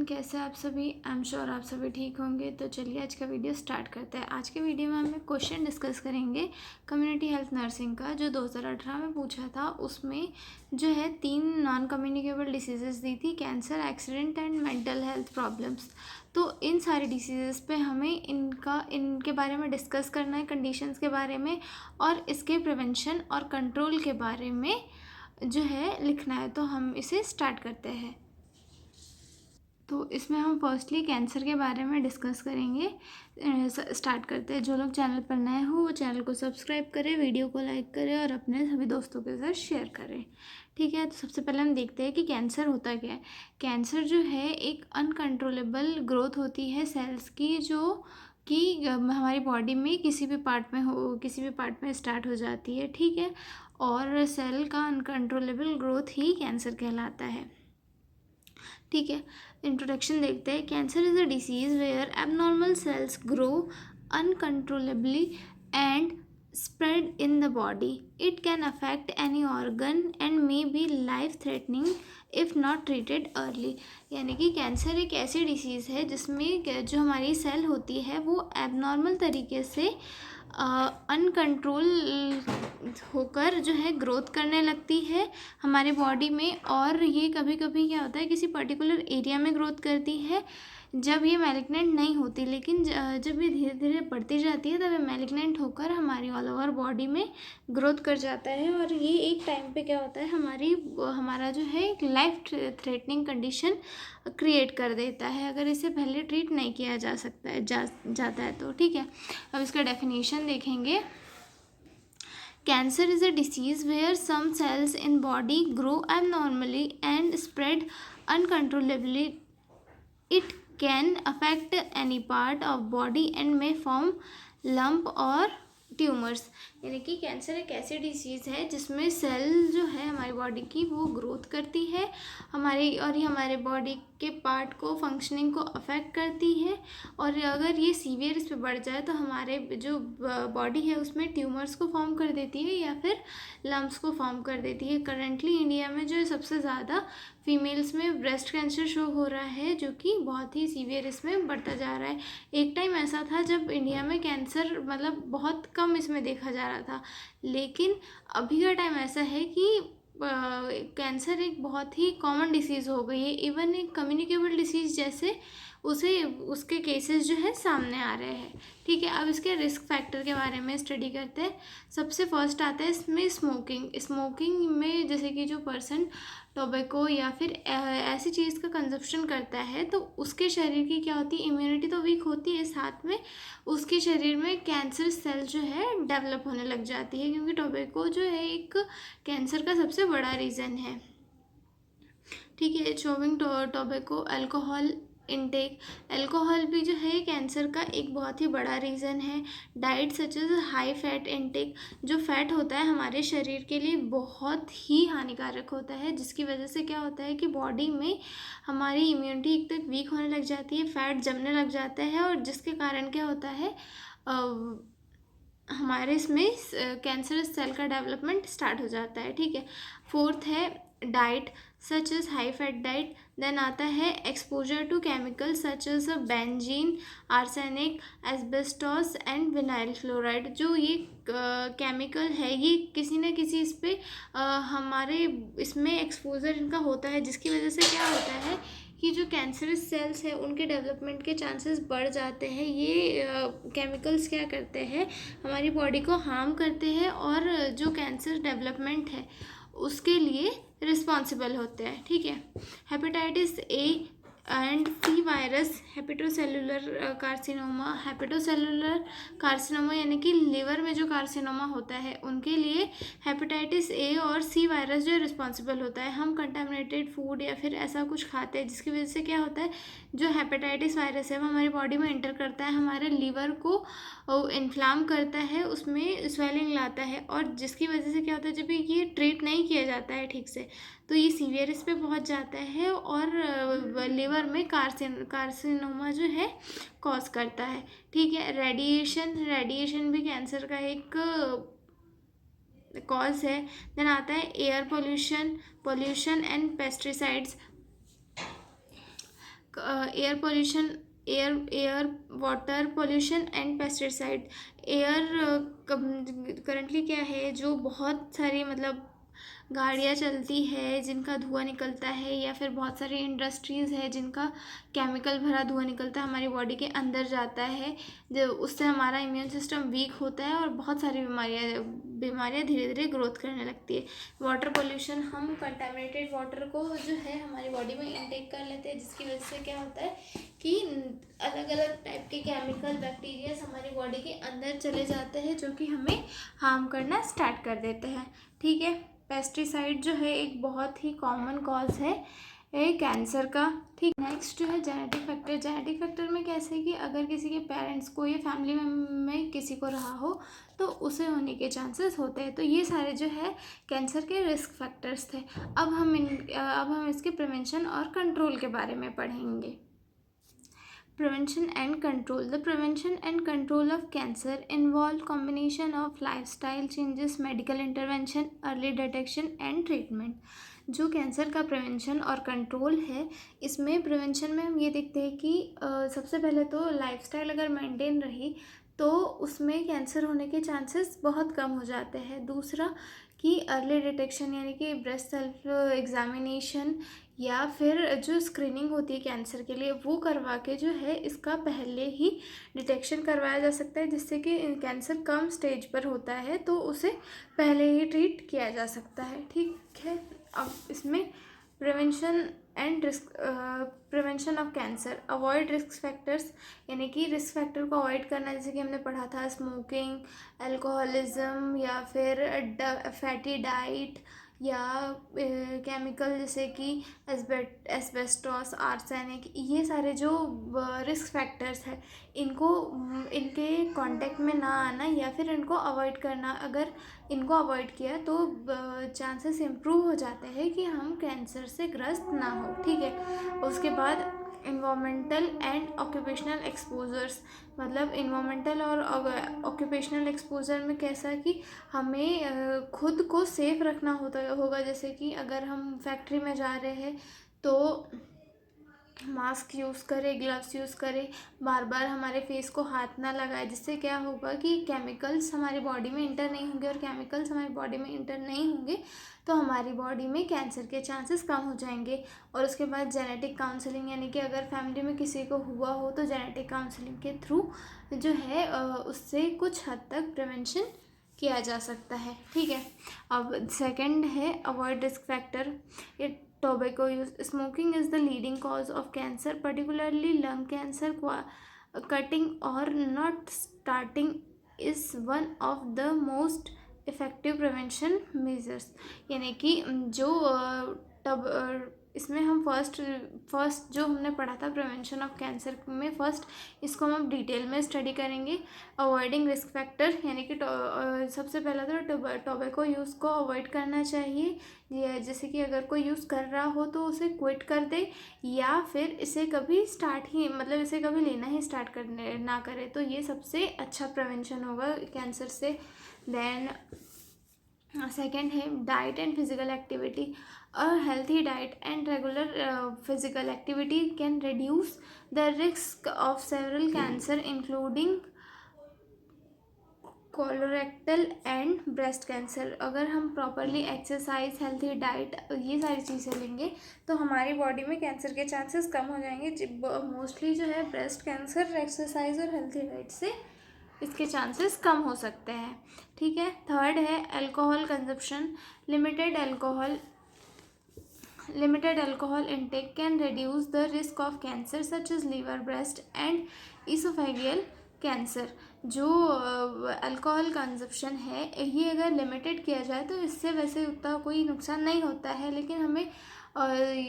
कैसे आप सभी। आई एम श्योर आप सभी ठीक होंगे। तो चलिए आज का वीडियो स्टार्ट करते हैं। आज के वीडियो में हम एक क्वेश्चन डिस्कस करेंगे कम्युनिटी हेल्थ नर्सिंग का, जो 2018 में पूछा था। उसमें जो है 3 नॉन कम्युनिकेबल डिसीजेस दी थी, cancer, accident and mental health problems. तो इन सारे डिसीजेस पे हमें इनके बारे में डिस्कस करना है, कंडीशंस के बारे में और इसके प्रिवेंशन और कंट्रोल के बारे में जो है लिखना है। तो हम इसे स्टार्ट करते हैं। तो इसमें हम फर्स्टली कैंसर के बारे में डिस्कस करेंगे। स्टार्ट करते हैं। जो लोग चैनल पर नए हो वो चैनल को सब्सक्राइब करें, वीडियो को लाइक करें और अपने सभी दोस्तों के साथ शेयर करें। ठीक है, तो सबसे पहले हम देखते हैं कि कैंसर होता क्या है। कैंसर जो है एक अनकंट्रोलेबल ग्रोथ होती है सेल्स की, जो कि हमारी बॉडी में किसी भी पार्ट में स्टार्ट हो जाती है। ठीक है, और सेल का अनकंट्रोलेबल ग्रोथ ही कैंसर कहलाता है। ठीक है, इंट्रोडक्शन देखते हैं। Cancer is a disease where abnormal cells grow uncontrollably and spread in the body. It can affect any organ and may be life threatening if not treated early. यानी कि cancer एक ऐसी डिसीज़ है जिसमें जो हमारी सेल होती है वो एबनॉर्मल तरीके से अनकंट्रोल होकर जो है ग्रोथ करने लगती है हमारे बॉडी में। और ये कभी कभी क्या होता है, किसी पर्टिकुलर एरिया में ग्रोथ करती है जब ये मैलिग्नेंट नहीं होती, लेकिन जब ये धीरे धीरे बढ़ती जाती है तब ये मैलिग्नेंट होकर हमारी ऑल ओवर बॉडी में ग्रोथ कर जाता है। और ये एक टाइम पे क्या होता है, हमारा जो है एक लाइफ थ्रेटनिंग कंडीशन क्रिएट कर देता है अगर इसे पहले ट्रीट नहीं किया जा सकता है जाता है तो। ठीक है, अब इसका डेफिनेशन देखेंगे। Cancer is a disease where some cells in body grow abnormally and spread uncontrollably. It can affect any part of body and may form lump or tumours. यानी कि कैंसर एक ऐसी डिसीज़ है जिसमें सेल जो है हमारी बॉडी की वो ग्रोथ करती है ये हमारे बॉडी के पार्ट को, फंक्शनिंग को अफेक्ट करती है। और अगर ये सीवियर इस पर बढ़ जाए तो हमारे जो बॉडी है उसमें ट्यूमर्स को फॉर्म कर देती है या फिर लम्प्स को फॉर्म कर देती है। करंटली इंडिया में जो है सबसे ज़्यादा फीमेल्स में ब्रेस्ट कैंसर शो हो रहा है, जो कि बहुत ही सीवियर इसमें बढ़ता जा रहा है। एक टाइम ऐसा था जब इंडिया में कैंसर मतलब बहुत कम इसमें देखा जा रहा था, लेकिन अभी का टाइम ऐसा है कि कैंसर एक बहुत ही कॉमन डिसीज़ हो गई है। इवन एक कम्युनिकेबल डिसीज़ जैसे उसके केसेस जो है सामने आ रहे हैं। ठीक है, अब इसके रिस्क फैक्टर के बारे में स्टडी करते हैं। सबसे फर्स्ट आता है इसमें स्मोकिंग में, जैसे कि जो पर्सन टोबैको या फिर ऐसी चीज़ का कंजप्शन करता है तो उसके शरीर की क्या होती है, इम्यूनिटी तो वीक होती है, साथ में उसके शरीर में कैंसर सेल जो है डेवलप होने लग जाती है, क्योंकि टोबैको जो है एक कैंसर का सबसे बड़ा रीज़न है। ठीक है, चोविंग टोबैको, अल्कोहल भी जो है कैंसर का एक बहुत ही बड़ा रीज़न है। Diet such as high fat intake, जो फैट होता है हमारे शरीर के लिए बहुत ही हानिकारक होता है, जिसकी वजह से क्या होता है कि बॉडी में हमारी इम्यूनिटी एक तक वीक होने लग जाती है, फैट जमने लग जाता है, और जिसके कारण क्या होता है हमारे इसमें कैंसर सेल का डेवलपमेंट स्टार्ट हो जाता है। ठीक है, फोर्थ है diet such as high fat diet. Then आता है exposure to chemical such as benzene, arsenic, asbestos and vinyl fluoride. जो ये केमिकल है ये किसी न किसी इस पे हमारे इसमें एक्सपोजर इनका होता है, जिसकी वजह से क्या होता है कि जो कैंसरस सेल्स है उनके डेवलपमेंट के चांसेस बढ़ जाते हैं। ये केमिकल्स क्या करते हैं, हमारी बॉडी को हार्म करते हैं और जो कैंसर डेवलपमेंट है उसके लिए रिस्पॉन्सिबल होते हैं। ठीक है, hepatitis A and C virus, hepatocellular carcinoma यानी कि लिवर में जो कार्सिनोमा होता है उनके लिए हेपेटाइटिस ए और सी वायरस जो रिस्पॉन्सिबल होता है। हम कंटामिनेटेड फूड या फिर ऐसा कुछ खाते हैं जिसकी वजह से क्या होता है, जो हेपेटाइटिस वायरस है वो हमारी बॉडी में एंटर करता है, हमारे लिवर को इन्फ्लाम करता है, उसमें स्वेलिंग लाता है, और जिसकी वजह से क्या होता है जब ये ट्रीट नहीं किया जाता है ठीक से तो ये सीवियर इस पे पहुँच जाता है और लिवर में कार्सिनोमा जो है कॉज करता है। ठीक है, रेडिएशन भी कैंसर का एक कॉज है। देन आता है air pollution and pesticides. Air pollution, air water pollution and pesticide. Air currently क्या है, जो बहुत सारी मतलब गाड़ियाँ चलती है जिनका धुआं निकलता है, या फिर बहुत सारी इंडस्ट्रीज़ है जिनका केमिकल भरा धुआं निकलता है, हमारी बॉडी के अंदर जाता है, जो उससे हमारा इम्यून सिस्टम वीक होता है और बहुत सारी बीमारियाँ धीरे धीरे ग्रोथ करने लगती है। वाटर पोल्यूशन, हम कंटामिनेटेड वाटर को जो है हमारी बॉडी में इनटेक कर लेते हैं, जिसकी वजह से क्या होता है कि अलग अलग टाइप के केमिकल बैक्टीरियाज हमारी बॉडी के अंदर चले जाते हैं, जो कि हमें हार्म करना स्टार्ट कर देते हैं। ठीक है, पेस्टिसाइड जो है एक बहुत ही कॉमन कॉज है कैंसर का। ठीक, नेक्स्ट जो है जेनेटिक फैक्टर। जेनेटिक फैक्टर में कैसे कि अगर किसी के पेरेंट्स को या फैमिली में किसी को रहा हो तो उसे होने के चांसेस होते हैं। तो ये सारे जो है कैंसर के रिस्क फैक्टर्स थे। अब हम इसके प्रिवेंशन और कंट्रोल के बारे में पढ़ेंगे। Prevention and control. The prevention and control of cancer involve combination of lifestyle changes, medical intervention, early detection and treatment. जो कैंसर का प्रिवेंशन और कंट्रोल है, इसमें प्रिवेंशन में हम ये देखते हैं कि सबसे पहले तो लाइफस्टाइल अगर मेंटेन रही तो उसमें कैंसर होने के चांसेस बहुत कम हो जाते हैं। दूसरा कि अर्ली डिटेक्शन, यानी कि ब्रेस्ट सेल्फ एग्जामिनेशन या फिर जो स्क्रीनिंग होती है कैंसर के लिए, वो करवा के जो है इसका पहले ही डिटेक्शन करवाया जा सकता है, जिससे कि कैंसर कम स्टेज पर होता है तो उसे पहले ही ट्रीट किया जा सकता है। ठीक है, अब इसमें prevention and prevention of cancer. Avoid risk factors, यानी कि रिस्क फैक्टर को अवॉइड करना, जैसे कि हमने पढ़ा था स्मोकिंग, अल्कोहलिज्म, या फिर फैटी डाइट, या केमिकल जैसे कि एस्बेस्टॉस, आर्सेनिक, ये सारे जो रिस्क फैक्टर्स हैं इनके कांटेक्ट में ना आना या फिर इनको अवॉइड करना। अगर इनको अवॉइड किया तो चांसेस इम्प्रूव हो जाते हैं कि हम कैंसर से ग्रस्त ना हो। ठीक है, उसके बाद इन्वामेंटल एंड ऑक्यूपेशनल एक्सपोजर्स, मतलब इन्वामेंटल और ऑक्यूपेशनल एक्सपोजर में कैसा कि हमें खुद को सेफ रखना होगा। जैसे कि अगर हम फैक्ट्री में जा रहे हैं तो मास्क यूज़ करें, ग्लव्स यूज़ करें, बार बार हमारे फेस को हाथ ना लगाए, जिससे क्या होगा कि केमिकल्स हमारी बॉडी में इंटर नहीं होंगे, और केमिकल्स हमारी बॉडी में इंटर नहीं होंगे तो हमारी बॉडी में कैंसर के चांसेस कम हो जाएंगे। और उसके बाद जेनेटिक काउंसलिंग, यानी कि अगर फैमिली में किसी को हुआ हो तो जेनेटिक काउंसलिंग के थ्रू जो है उससे कुछ हद तक प्रिवेंशन किया जा सकता है। ठीक है, अब सेकंड है avoid risk factor. Tobacco use. Smoking is the leading cause of cancer, particularly lung cancer. Cutting or not starting is one of the most effective prevention measures. यानी कि जो इसमें हम फर्स्ट जो हमने पढ़ा था प्रिवेंशन ऑफ कैंसर में, फर्स्ट इसको हम डिटेल में स्टडी करेंगे। अवॉइडिंग रिस्क फैक्टर, यानी कि सबसे पहला तो टोबैको यूज़ को अवॉइड करना चाहिए। जैसे कि अगर कोई यूज़ कर रहा हो तो उसे क्विट कर दे, या फिर इसे कभी इसे कभी लेना ही स्टार्ट करने ना करे, तो ये सबसे अच्छा प्रिवेंशन होगा कैंसर से। देन सेकेंड है diet and physical activity. A healthy diet and regular physical activity can reduce the risk of several cancer, including colorectal and breast cancer. अगर हम प्रॉपरली एक्सरसाइज, हेल्थी डाइट, ये सारी चीज़ें लेंगे तो हमारी बॉडी में कैंसर के चांसेस कम हो जाएंगे। मोस्टली जो है ब्रेस्ट कैंसर एक्सरसाइज और हेल्थी डाइट से इसके चांसेस कम हो सकते हैं। ठीक है, थर्ड है alcohol consumption. Limited alcohol intake can reduce the risk of cancer such as liver, breast and esophageal cancer. जो अल्कोहल कंजप्शन है ये अगर लिमिटेड किया जाए तो इससे वैसे उतना कोई नुकसान नहीं होता है, लेकिन हमें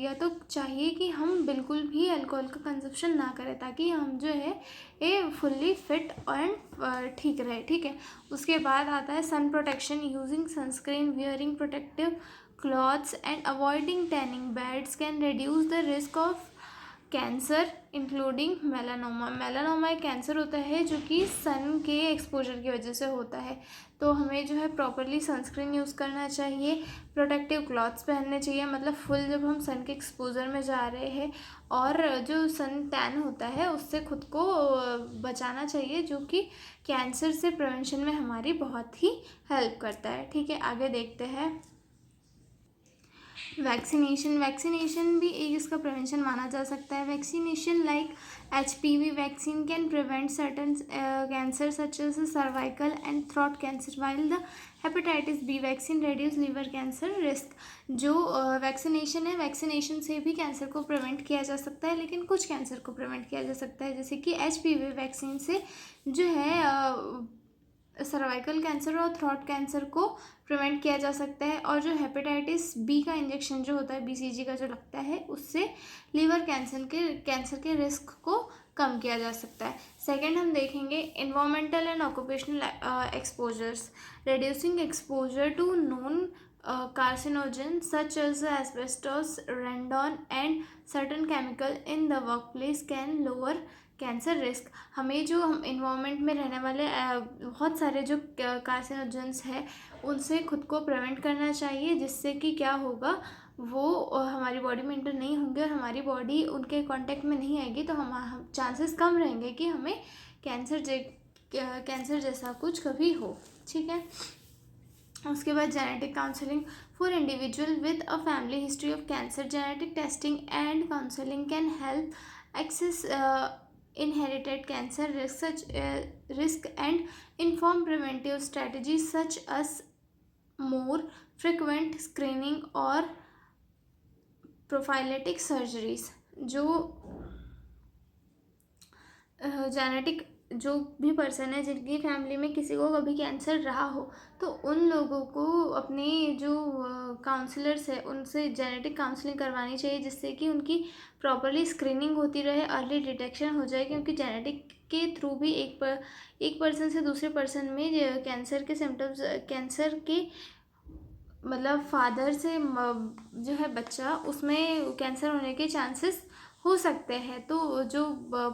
या तो चाहिए कि हम बिल्कुल भी अल्कोहल का कंजप्शन ना करें, ताकि हम जो है ये फुल्ली फिट एंड ठीक रहे। ठीक है, उसके बाद आता है sun protection. Using sunscreen, wearing protective clothes and avoiding tanning beds can reduce the risk of cancer including melanoma. Melanoma एक कैंसर होता है जो कि सन के एक्सपोजर की वजह से होता है। तो हमें जो है प्रॉपरली सनस्क्रीन यूज़ करना चाहिए, प्रोटेक्टिव क्लॉथ्स पहनने चाहिए, मतलब फुल जब हम सन के एक्सपोजर में जा रहे हैं, और जो सन टैन होता है उससे खुद को बचाना चाहिए, जो कि कैंसर से प्रिवेंशन में हमारी बहुत ही हेल्प करता है। ठीक है, आगे देखते हैं। वैक्सीनेशन भी एक इसका प्रिवेंशन माना जा सकता है। Vaccination like HPV vaccine can prevent certain cancer such as cervical and throat cancer, while the hepatitis B vaccine reduce liver cancer risk. जो वैक्सीनेशन है, वैक्सीनेशन से भी कैंसर को प्रिवेंट किया जा सकता है, लेकिन कुछ कैंसर को प्रिवेंट किया जा सकता है, जैसे कि HPV वैक्सीन से जो है सर्वाइकल कैंसर और थ्रोट कैंसर को प्रिवेंट किया जा सकता है। और जो हेपेटाइटिस बी का इंजेक्शन जो होता है, BCG का जो लगता है, उससे लिवर कैंसर के रिस्क को कम किया जा सकता है। सेकंड हम देखेंगे environmental and occupational exposures. Reducing exposure to known carcinogens such as asbestos, radon and certain chemical in the workplace can lower cancer risk. हमें जो हम इन्वायरमेंट में रहने वाले बहुत सारे जो कार्सिनोजेंस है उनसे खुद को प्रिवेंट करना चाहिए, जिससे कि क्या होगा, वो हमारी बॉडी में इंटर नहीं होंगे और हमारी बॉडी उनके कांटेक्ट में नहीं आएगी, तो हम चांसेस कम रहेंगे कि हमें कैंसर जैसा कुछ कभी हो। ठीक है, उसके बाद genetic counselling for individual with a family history of cancer. Genetic testing and counselling can help access inherited cancer risk and inform preventive strategies such as more frequent screening or prophylactic surgeries। जो genetic जो भी person है जिनकी family में किसी को कभी cancer रहा हो, तो उन लोगों को अपने जो काउंसलर्स है उनसे जेनेटिक काउंसलिंग करवानी चाहिए, जिससे कि उनकी प्रॉपरली स्क्रीनिंग होती रहे, अर्ली डिटेक्शन हो जाए। क्योंकि जेनेटिक के थ्रू भी एक पर्सन से दूसरे पर्सन में कैंसर के सिम्टम्स, कैंसर के मतलब फादर से जो है बच्चा, उसमें कैंसर होने के चांसेस हो सकते हैं। तो जो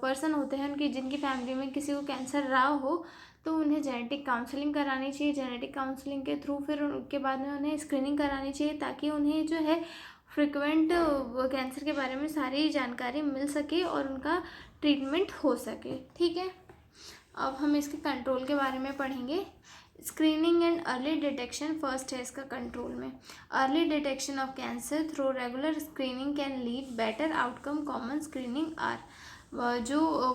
पर्सन होते हैं उनकी जिनकी फैमिली में किसी को कैंसर रहा हो, तो उन्हें जेनेटिक काउंसलिंग करानी चाहिए। जेनेटिक काउंसलिंग के थ्रू फिर उनके बाद में उन्हें स्क्रीनिंग करानी चाहिए, ताकि उन्हें जो है फ्रिक्वेंट कैंसर के बारे में सारी जानकारी मिल सके और उनका ट्रीटमेंट हो सके। ठीक है, अब हम इसके कंट्रोल के बारे में पढ़ेंगे। Screening and early detection first है इसका कंट्रोल में। Early detection of cancer through regular screening can lead better outcome. Common screening are, जो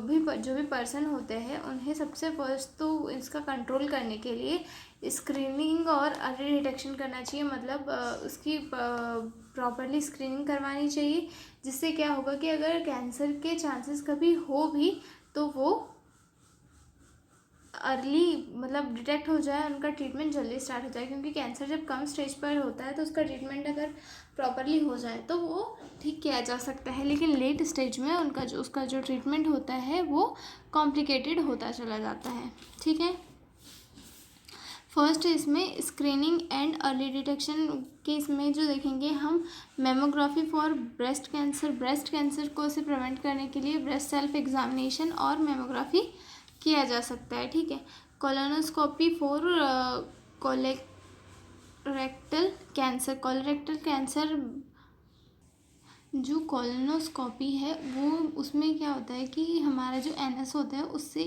भी पर्सन होते हैं उन्हें सबसे फर्स्ट तो इसका कंट्रोल करने के लिए स्क्रीनिंग और अर्ली डिटेक्शन करना चाहिए, मतलब उसकी प्रॉपरली स्क्रीनिंग करवानी चाहिए, जिससे क्या होगा कि अगर कैंसर के चांसेस कभी हो भी तो वो अर्ली मतलब डिटेक्ट हो जाए, उनका ट्रीटमेंट जल्दी स्टार्ट हो जाए। क्योंकि कैंसर जब कम स्टेज पर होता है तो उसका ट्रीटमेंट अगर प्रॉपरली हो जाए तो वो ठीक किया जा सकता है, लेकिन लेट स्टेज में उसका जो ट्रीटमेंट होता है वो कॉम्प्लिकेटेड होता चला जाता है। ठीक है, फर्स्ट इसमें स्क्रीनिंग एंड अर्ली डिटेक्शन के इसमें जो देखेंगे हम, मेमोग्राफी फॉर ब्रेस्ट कैंसर को से प्रिवेंट करने के लिए ब्रेस्ट सेल्फ एग्जामिनेशन और मेमोग्राफी किया जा सकता है। ठीक है, कोलोनोस्कोपी फॉर कोलोरेक्टल कैंसर। जो कोलोनोस्कोपी है वो, उसमें क्या होता है कि हमारा जो एनस होता है उससे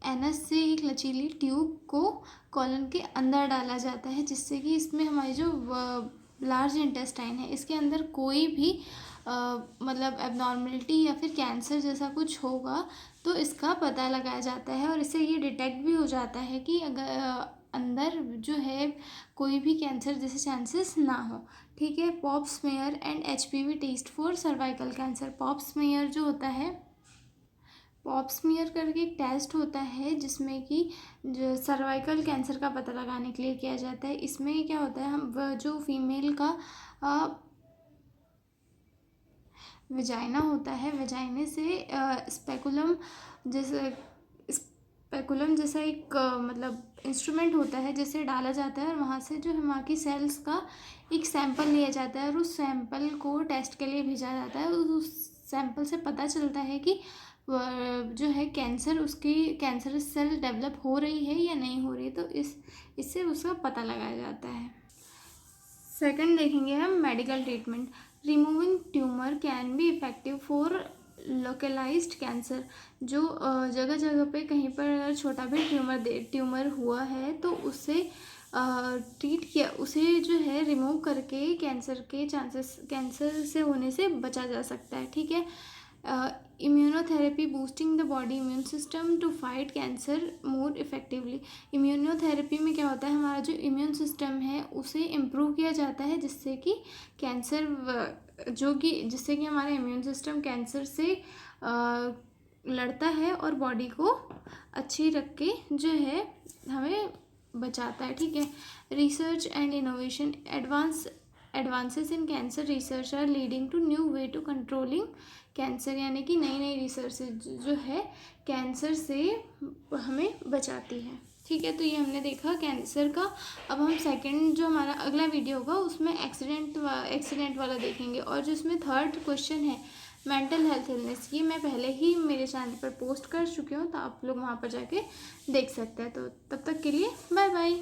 एनस से एक लचीली ट्यूब को कॉलन के अंदर डाला जाता है, जिससे कि इसमें हमारी जो लार्ज इंटेस्टाइन है इसके अंदर कोई भी मतलब एबनॉर्मलिटी या फिर कैंसर जैसा कुछ होगा तो इसका पता लगाया जाता है, और इससे ये डिटेक्ट भी हो जाता है कि अगर अंदर जो है कोई भी कैंसर जैसे चांसेस ना हो। ठीक है, pap smear and HPV test for cervical cancer. Pap smear जो होता है, पॉप स्मीयर करके एक टेस्ट होता है जिसमें कि जो सर्वाइकल कैंसर का पता लगाने के लिए किया जाता है। इसमें क्या होता है, हम जो फीमेल का वेजाइना होता है, वेजाइने से स्पेकुलम जैसा एक मतलब इंस्ट्रूमेंट होता है जिसे डाला जाता है और वहाँ से जो है वहाँ की सेल्स का एक सैंपल लिया जाता है और उस सैंपल को टेस्ट के लिए भेजा जाता है। उस सैंपल से पता चलता है कि जो है कैंसर, उसकी कैंसर सेल डेवलप हो रही है या नहीं हो रही है, तो इससे उसका पता लगाया जाता है। सेकंड देखेंगे हम medical treatment. Removing tumour can be effective for localised cancer. जो जगह जगह पे कहीं पर अगर छोटा भी ट्यूमर हुआ है तो उससे ट्रीट किया, उसे जो है रिमूव करके कैंसर से होने से बचा जा सकता है। ठीक है। Immunotherapy boosting the body immune system to fight cancer more effectively. Immunotherapy में क्या होता है, हमारा जो इम्यून सिस्टम है उसे इम्प्रूव किया जाता है जिससे कि जिससे कि हमारा इम्यून सिस्टम कैंसर से लड़ता है और बॉडी को अच्छी रख के जो है हमें बचाता है। ठीक है। Research and innovation. Advances in cancer research are leading to new way to controlling cancer, यानी कि नई नई रिसर्च जो है कैंसर से हमें बचाती है। ठीक है। तो ये हमने देखा कैंसर का। अब हम सेकंड जो हमारा अगला वीडियो होगा उसमें एक्सीडेंट वाला देखेंगे, और जिसमें थर्ड क्वेश्चन है मेंटल हेल्थ इलनेस, ये मैं पहले ही मेरे चैनल पर पोस्ट कर चुकी हूँ, तो आप लोग वहाँ पर जाके देख सकते हैं। तो तब तक के लिए बाय बाय।